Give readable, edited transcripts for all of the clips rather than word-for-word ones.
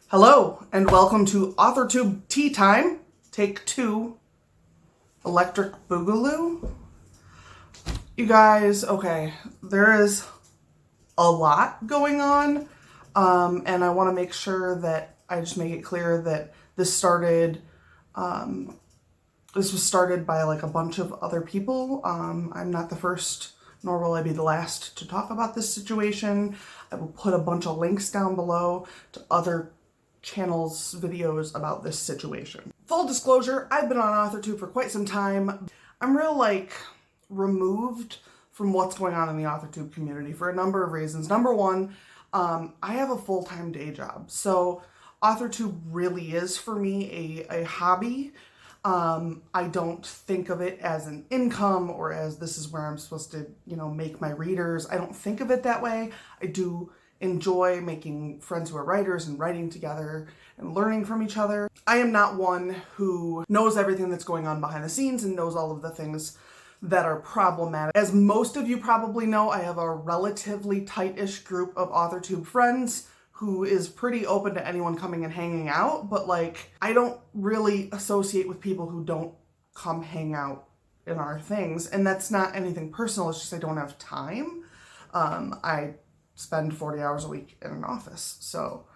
Hello, and welcome to Authortube Tea Time, Take 2, Electric Boogaloo. You guys, okay, there is a lot going on, and I want to make sure that I just make it clear that this was started by like a bunch of other people. I'm not the first, nor will I be the last to talk about this situation. I will put a bunch of links down below to other channels' videos about this situation. Full disclosure, I've been on Authortube for quite some time. I'm real removed from what's going on in the Authortube community for a number of reasons. Number one, I have a full-time day job, so Authortube really is for me a hobby. I don't think of it as an income or as this is where I'm supposed to, make my readers. I don't think of it that way. I do enjoy making friends who are writers and writing together and learning from each other. I am not one who knows everything that's going on behind the scenes and knows all of the things that are problematic. As most of you probably know, I have a relatively tight-ish group of Authortube friends who is pretty open to anyone coming and hanging out, but I don't really associate with people who don't come hang out in our things, and that's not anything personal, it's just I don't have time. I spend 40 hours a week in an office, so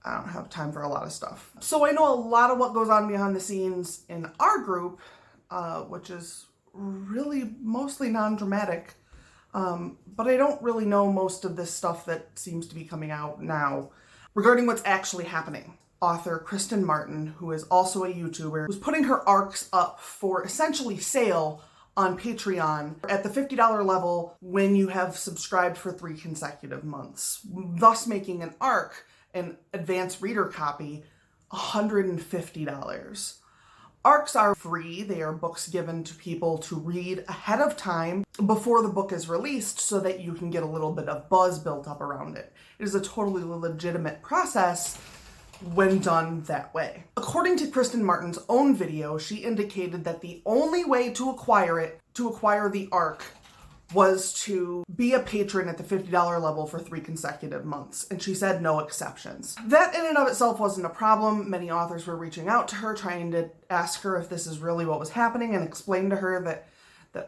I don't have time for a lot of stuff. So I know a lot of what goes on behind the scenes in our group, which is really mostly non-dramatic, but I don't really know most of this stuff that seems to be coming out now. Regarding what's actually happening, author Kristin Martin, who is also a YouTuber, was putting her arcs up for essentially sale on Patreon at the $50 level when you have subscribed for 3 consecutive months, thus making an arc, an advanced reader copy, $150. Arcs are free. They are books given to people to read ahead of time before the book is released so that you can get a little bit of buzz built up around it. It is a totally legitimate process when done that way. According to Kristin Martin's own video, she indicated that the only way to acquire the arc, was to be a patron at the $50 level for 3 consecutive months, and she said no exceptions. That in and of itself wasn't a problem. Many authors were reaching out to her, trying to ask her if this is really what was happening, and explain to her that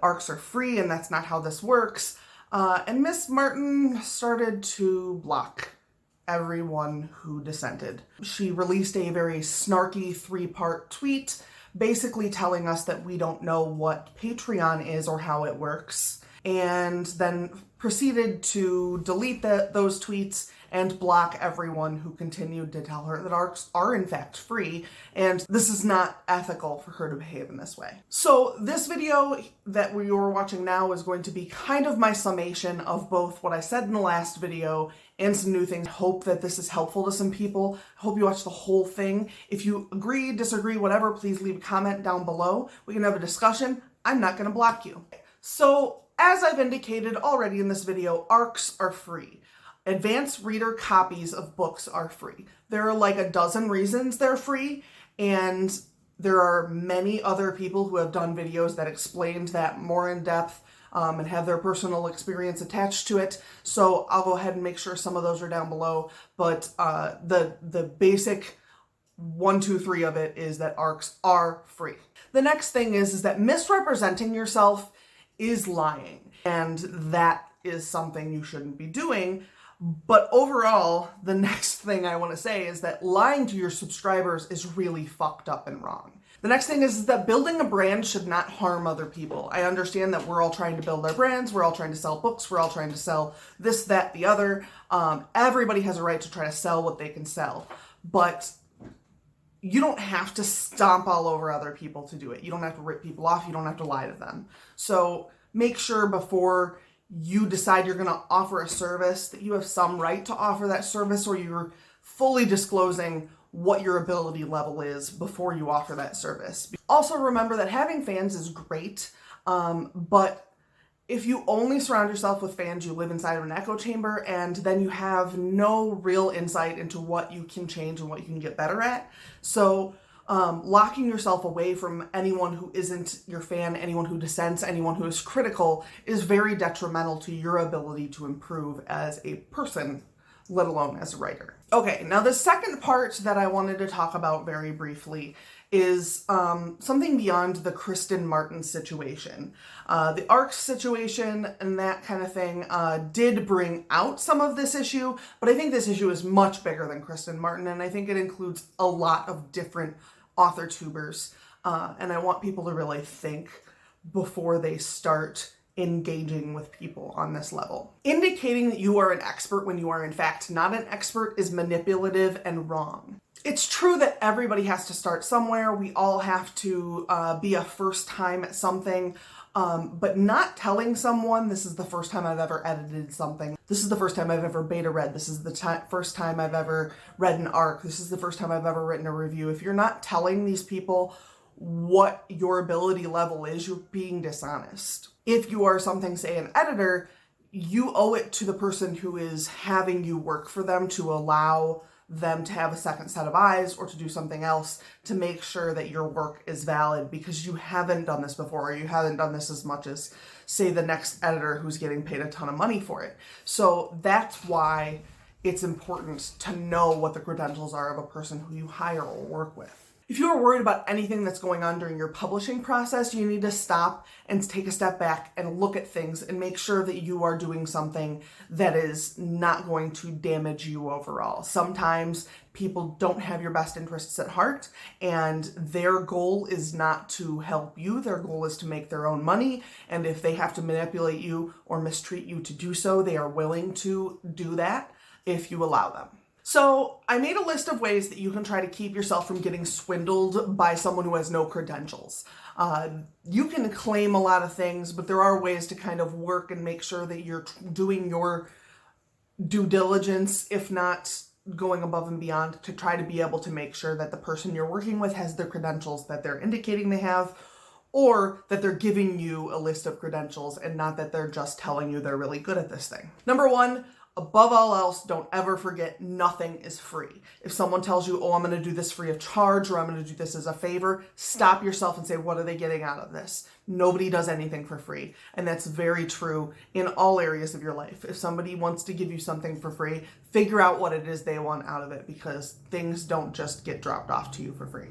arcs are free and that's not how this works. And Miss Martin started to block everyone who dissented. She released a very snarky 3-part tweet, basically telling us that we don't know what Patreon is or how it works, and then proceeded to delete those tweets and block everyone who continued to tell her that arcs are in fact free, and this is not ethical for her to behave in this way. So this video that we are watching now is going to be kind of my summation of both what I said in the last video and some new things. I hope that this is helpful to some people. I hope you watch the whole thing. If you agree, disagree, whatever, please leave a comment down below. We can have a discussion. I'm not going to block you. So, as I've indicated already in this video, arcs are free. Advanced reader copies of books are free. There are like a dozen reasons they're free, and there are many other people who have done videos that explained that more in depth and have their personal experience attached to it. So I'll go ahead and make sure some of those are down below. But the basic 1, 2, 3 of it is that arcs are free. The next thing is that misrepresenting yourself is lying, and that is something you shouldn't be doing. But overall, the next thing I want to say is that lying to your subscribers is really fucked up and wrong. The next thing is that building a brand should not harm other people. I understand that we're all trying to build our brands, we're all trying to sell books, we're all trying to sell this, that, the other. Everybody has a right to try to sell what they can sell, but you don't have to stomp all over other people to do it. You don't have to rip people off, you don't have to lie to them. So make sure before you decide you're going to offer a service that you have some right to offer that service, or you're fully disclosing what your ability level is before you offer that service. Also remember that having fans is great, but If you only surround yourself with fans, you live inside of an echo chamber, and then you have no real insight into what you can change and what you can get better at. So locking yourself away from anyone who isn't your fan, anyone who dissents, anyone who is critical, is very detrimental to your ability to improve as a person, let alone as a writer. Okay, now the second part that I wanted to talk about very briefly is something beyond the Kristin Martin situation. The ARC situation and that kind of thing did bring out some of this issue, but I think this issue is much bigger than Kristin Martin, and I think it includes a lot of different author-tubers, and I want people to really think before they start engaging with people on this level. Indicating that you are an expert when you are in fact not an expert is manipulative and wrong. It's true that everybody has to start somewhere. We all have to be a first time at something, but not telling someone, this is the first time I've ever edited something, this is the first time I've ever beta read, this is the first time I've ever read an arc, this is the first time I've ever written a review. If you're not telling these people what your ability level is, you're being dishonest. If you are something, say an editor, you owe it to the person who is having you work for them to allow them to have a second set of eyes or to do something else to make sure that your work is valid, because you haven't done this before, or you haven't done this as much as, say, the next editor who's getting paid a ton of money for it. So that's why it's important to know what the credentials are of a person who you hire or work with. If you are worried about anything that's going on during your publishing process, you need to stop and take a step back and look at things and make sure that you are doing something that is not going to damage you overall. Sometimes people don't have your best interests at heart, and their goal is not to help you. Their goal is to make their own money, and if they have to manipulate you or mistreat you to do so, they are willing to do that if you allow them. So I made a list of ways that you can try to keep yourself from getting swindled by someone who has no credentials. You can claim a lot of things, but there are ways to kind of work and make sure that you're doing your due diligence, if not going above and beyond, to try to be able to make sure that the person you're working with has the credentials that they're indicating they have, or that they're giving you a list of credentials and not that they're just telling you they're really good at this thing. Number one, above all else, don't ever forget nothing is free. If someone tells you, oh, I'm going to do this free of charge, or I'm going to do this as a favor, stop yourself and say, what are they getting out of this? Nobody does anything for free. And that's very true in all areas of your life. If somebody wants to give you something for free, figure out what it is they want out of it, because things don't just get dropped off to you for free.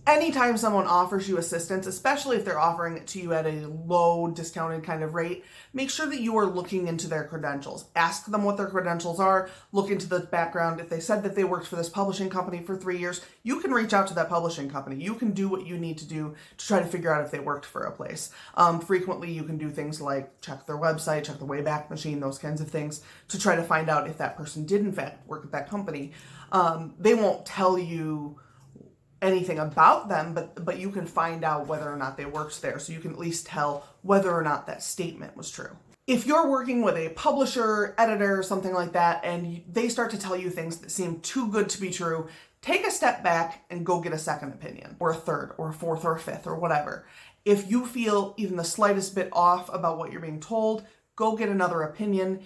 Anytime someone offers you assistance, especially if they're offering it to you at a low discounted kind of rate, make sure that you are looking into their credentials. Ask them what their credentials are, look into the background. If they said that they worked for this publishing company for 3 years, you can reach out to that publishing company. You can do what you need to do to try to figure out if they worked for a place. Frequently, you can do things like check their website, check the Wayback Machine, those kinds of things, to try to find out if that person did in fact work at that company. They won't tell you anything about them, but you can find out whether or not they worked there, so you can at least tell whether or not that statement was true. If you're working with a publisher, editor, something like that, and they start to tell you things that seem too good to be true, take a step back and go get a second opinion, or a third, or a fourth, or a fifth, or whatever. If you feel even the slightest bit off about what you're being told, go get another opinion.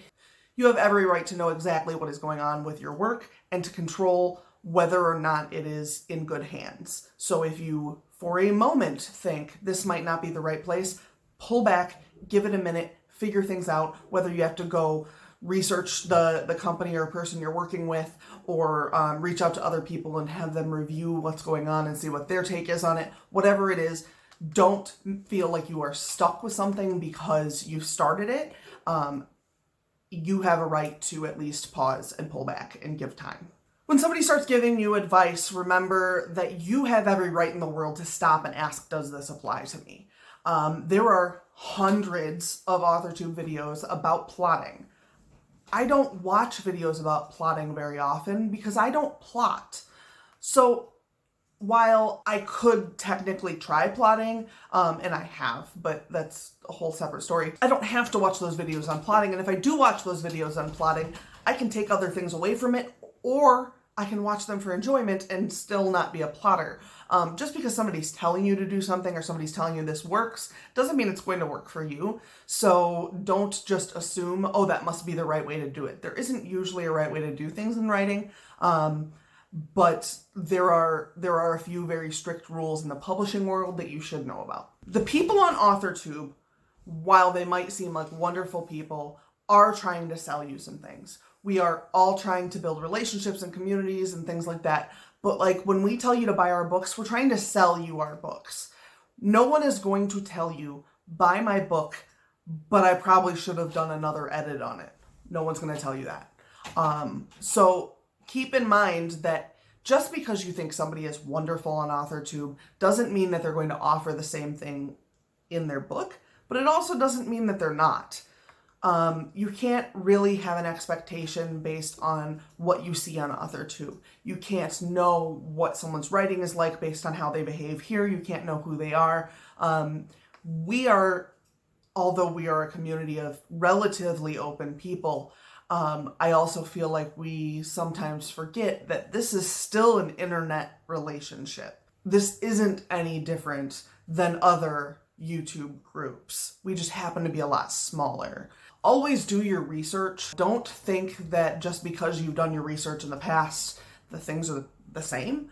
You have every right to know exactly what is going on with your work and to control whether or not it is in good hands. So if you, for a moment, think this might not be the right place, pull back, give it a minute, figure things out, whether you have to go research the company or person you're working with, or reach out to other people and have them review what's going on and see what their take is on it. Whatever it is, don't feel like you are stuck with something because you started it. You have a right to at least pause and pull back and give time. When somebody starts giving you advice, remember that you have every right in the world to stop and ask, does this apply to me? There are hundreds of Authortube videos about plotting. I don't watch videos about plotting very often because I don't plot. So while I could technically try plotting, and I have, but that's a whole separate story, I don't have to watch those videos on plotting. And if I do watch those videos on plotting, I can take other things away from it, or I can watch them for enjoyment and still not be a plotter. Just because somebody's telling you to do something or somebody's telling you this works doesn't mean it's going to work for you. So don't just assume, oh, that must be the right way to do it. There isn't usually a right way to do things in writing, but there are a few very strict rules in the publishing world that you should know about. The people on Authortube, while they might seem like wonderful people, are trying to sell you some things. We are all trying to build relationships and communities and things like that. But like when we tell you to buy our books, we're trying to sell you our books. No one is going to tell you, buy my book, but I probably should have done another edit on it. No one's going to tell you that. So keep in mind that just because you think somebody is wonderful on Authortube doesn't mean that they're going to offer the same thing in their book, but it also doesn't mean that they're not. You can't really have an expectation based on what you see on Authortube. You can't know what someone's writing is like based on how they behave here. You can't know who they are. Although we are a community of relatively open people, I also feel like we sometimes forget that this is still an internet relationship. This isn't any different than other YouTube groups. We just happen to be a lot smaller. Always do your research. Don't think that just because you've done your research in the past, the things are the same.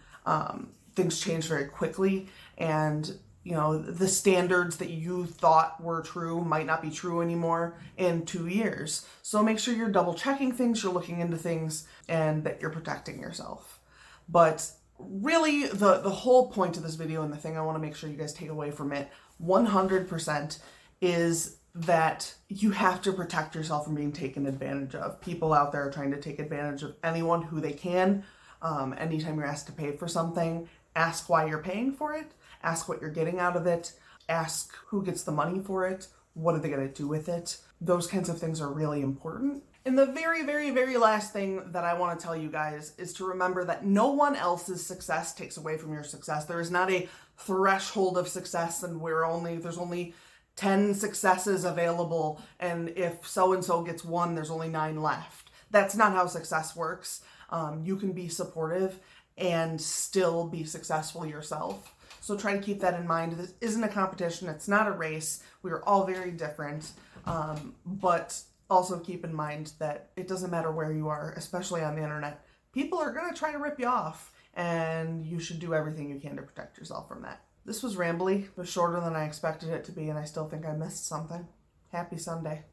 Things change very quickly, and the standards that you thought were true might not be true anymore in 2 years. So make sure you're double checking things, you're looking into things, and that you're protecting yourself. But really, the whole point of this video and the thing I want to make sure you guys take away from it 100% is that you have to protect yourself from being taken advantage of. People out there are trying to take advantage of anyone who they can. Anytime you're asked to pay for something, ask why you're paying for it, ask what you're getting out of it, ask who gets the money for it, what are they going to do with it. Those kinds of things are really important. And the very, very, very last thing that I want to tell you guys is to remember that no one else's success takes away from your success. There is not a threshold of success and there's only 10 successes available, and if so-and-so gets 1, there's only 9 left. That's not how success works. You can be supportive and still be successful yourself. So try to keep that in mind. This isn't a competition. It's not a race. We are all very different. But also keep in mind that it doesn't matter where you are, especially on the internet. People are going to try to rip you off, and you should do everything you can to protect yourself from that. This was rambly. It was shorter than I expected it to be, and I still think I missed something. Happy Sunday.